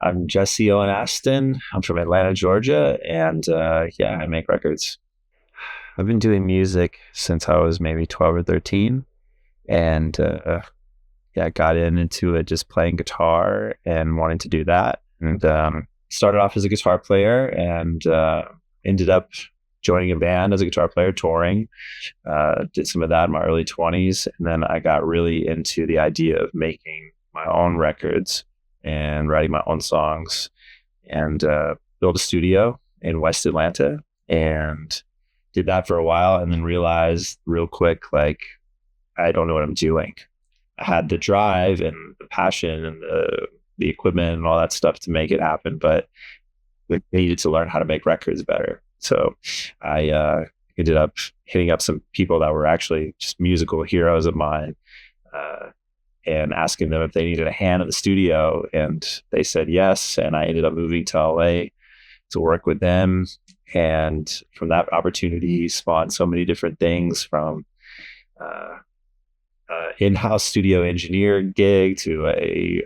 I'm Jesse Owen Astin. I'm from Atlanta, Georgia, and I make records. I've been doing music since I was maybe 12 or 13, and got into it just playing guitar and wanting to do that. And started off as a guitar player and ended up joining a band as a guitar player, touring. Did some of that in my early 20s, and then I got really into the idea of making my own records and writing my own songs, and built a studio in West Atlanta and did that for a while, and then realized real quick, like, I don't know what I'm doing. I had the drive and the passion and the equipment and all that stuff to make it happen, but I needed to learn how to make records better. So I ended up hitting up some people that were actually just musical heroes of mine, and asking them if they needed a hand in the studio, and they said yes. And I ended up moving to LA to work with them, and from that opportunity spawned so many different things, from in-house studio engineer gig to a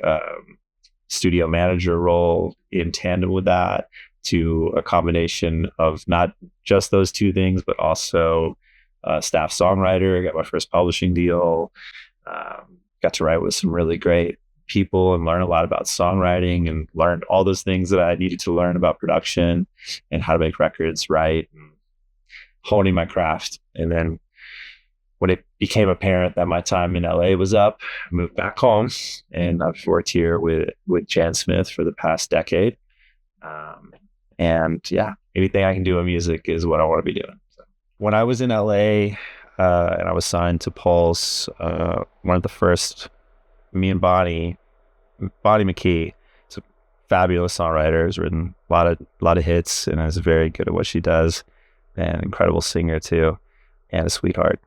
studio manager role in tandem with that, to a combination of not just those two things, but also staff songwriter. I got my first publishing deal. Got to write with some really great people and learn a lot about songwriting, and learned all those things that I needed to learn about production and how to make records right, and honing my craft. And then when it became apparent that my time in LA was up, I moved back home, and I've worked here with Jan Smith for the past decade. Anything I can do in music is what I want to be doing. So when I was in LA, and I was signed to Pulse, one of the first, me and Bonnie McKee, is a fabulous songwriter, has written a lot of hits, and is very good at what she does, and an incredible singer too, and a sweetheart.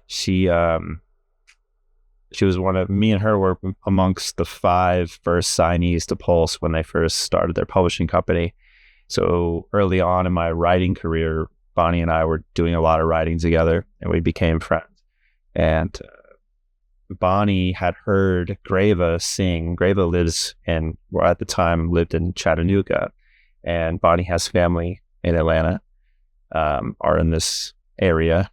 She was me and her were amongst the 5 first signees to Pulse when they first started their publishing company. So early on in my writing career, Bonnie and I were doing a lot of writing together, and we became friends. And Bonnie had heard Grava sing. Grava at the time lived in Chattanooga, and Bonnie has family in Atlanta, are in this area.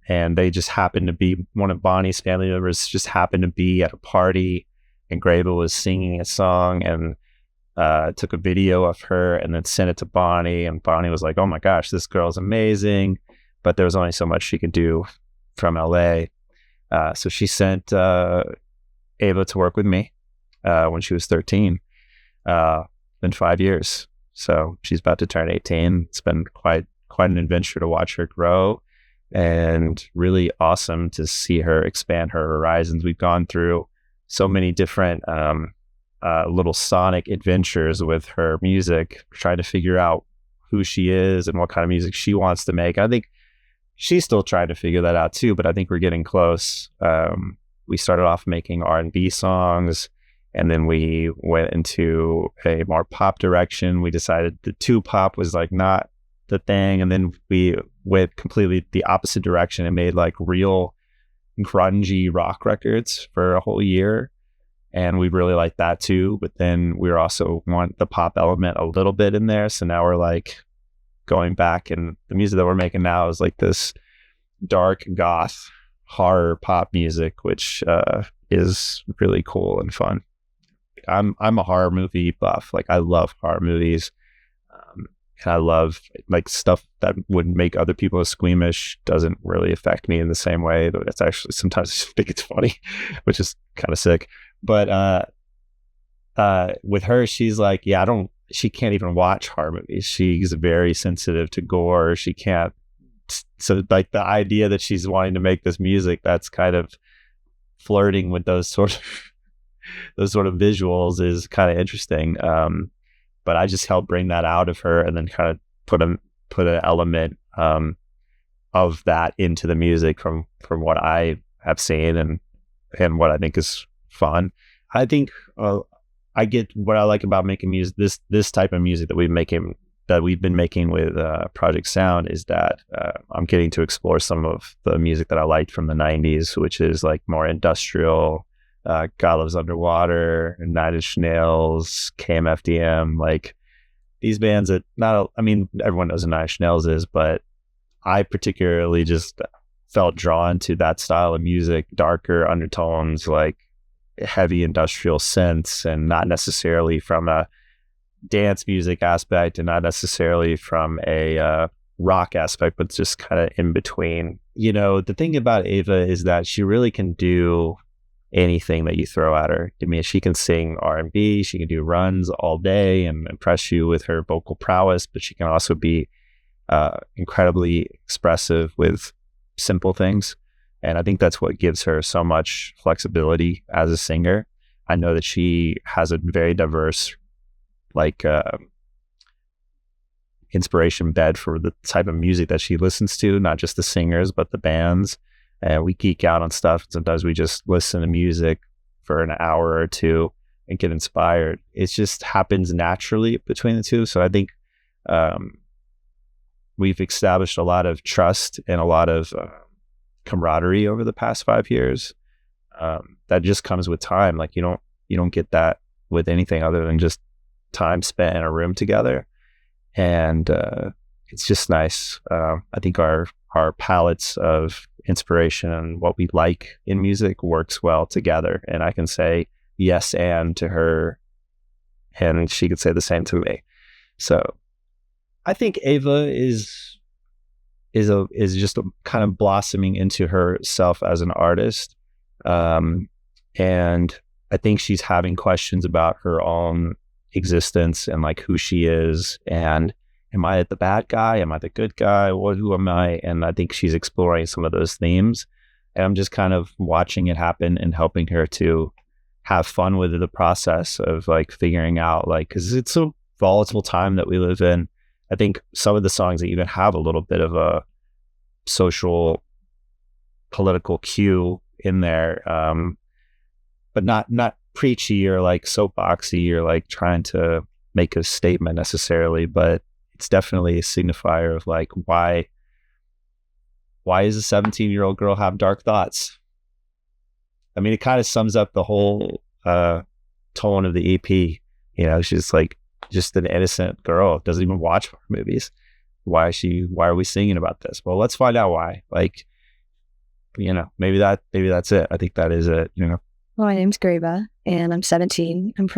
And they just happened to be, one of Bonnie's family members just happened to be at a party, and Grava was singing a song, and took a video of her and then sent it to Bonnie, and Bonnie was like, oh my gosh, this girl's amazing, but there was only so much she could do from LA. So she sent Ava to work with me when she was 13. Been 5 years. So she's about to turn 18. It's been quite an adventure to watch her grow, and really awesome to see her expand her horizons. We've gone through so many different little sonic adventures with her music, trying to figure out who she is and what kind of music she wants to make. I think she's still trying to figure that out too, but I think we're getting close. We started off making R&B songs, and then we went into a more pop direction. We decided the 2-pop was like not the thing, and then we went completely the opposite direction and made like real grungy rock records for a whole year. And we really like that too, but then we also want the pop element a little bit in there. So now we're like going back, and the music that we're making now is like this dark goth horror pop music, which is really cool and fun. I'm a horror movie buff. Like, I love horror movies, and I love like stuff that would make other people squeamish. Doesn't really affect me in the same way. But it's actually, sometimes I think it's funny, which is kind of sick. But with her, she's like, she can't even watch horror movies. She's very sensitive to gore. She can't. So like the idea that she's wanting to make this music that's kind of flirting with those sort of visuals is kind of interesting. But I just helped bring that out of her, and then kind of put an element of that into the music from what I have seen and what I think is fun. I think I get what I like about making music, this type of music that we've been making with Project Sound, is that I'm getting to explore some of the music that I liked from the 90s, which is like more industrial, God Lives Underwater, Nine Inch Nails, KMFDM, like these bands that everyone knows who Nine Inch Nails is, but I particularly just felt drawn to that style of music, darker undertones, like heavy industrial synths, and not necessarily from a dance music aspect and not necessarily from a rock aspect, but just kind of in between. The thing about Ava is that she really can do anything that you throw at her. I mean, she can sing R&B, she can do runs all day and impress you with her vocal prowess, but she can also be incredibly expressive with simple things. And I think that's what gives her so much flexibility as a singer. I know that she has a very diverse inspiration bed for the type of music that she listens to, not just the singers, but the bands. And we geek out on stuff. Sometimes we just listen to music for an hour or two and get inspired. It just happens naturally between the two. So I think we've established a lot of trust and a lot of camaraderie over the past 5 years. That just comes with time. Like you don't get that with anything other than just time spent in a room together. And it's just nice. I think our palettes of inspiration and what we like in music works well together. And I can say yes and to her, and she could say the same to me. So I think Ava is just kind of blossoming into herself as an artist. And I think she's having questions about her own existence and like who she is, and am I the bad guy? Am I the good guy? Who am I? And I think she's exploring some of those themes, and I'm just kind of watching it happen and helping her to have fun with the process of like figuring out, like, because it's a volatile time that we live in. I think some of the songs that even have a little bit of a social political cue in there, but not preachy or like soapboxy or like trying to make a statement necessarily, but it's definitely a signifier of like why does a 17-year-old girl have dark thoughts? I mean, it kind of sums up the whole tone of the EP. She's like just an innocent girl, doesn't even watch horror movies. Why are we singing about this? Well, let's find out why. Like, maybe that's it. I think that is it. Well, my name's Grava and I'm 17. I'm from